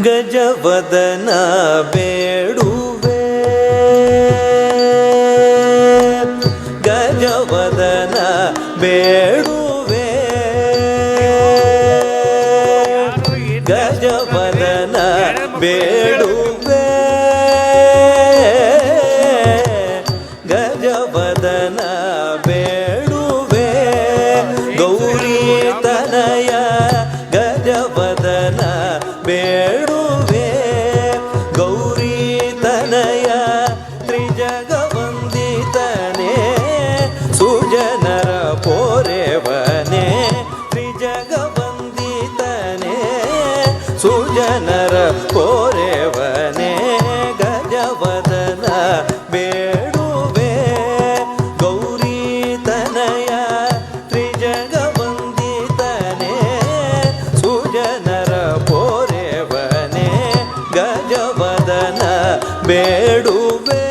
ಗಜವದನ ಬೇಡುವೆ ಗಜವದನ ಬೇಡುವೆ ಗಜವದನ ಬೇಡುವೆ ಗಜವದನ ಬೇಡುವೆ ಗೌರಿ ತನಯ ಗಜವದನ ಬೇಡುವೆ ಗೌರಿ ತನಯ ತ್ರಿಜಗವಂದಿತನೇ ಸುಜನರ ಪೋರೆವನೇ ತ್ರಿಜಗವಂದಿತನೇ ಸುಜನರ ಪೋರೆವನೇ ಗಜವದನ ಬೇಡುವೆ ಗೌರಿ ತನಯ ತ್ರಿಜಗವಂದಿತನೇ ಸುಜನರ ಪೋರೆವನೇ ಗಜವದನ ಬೇಡುವೆ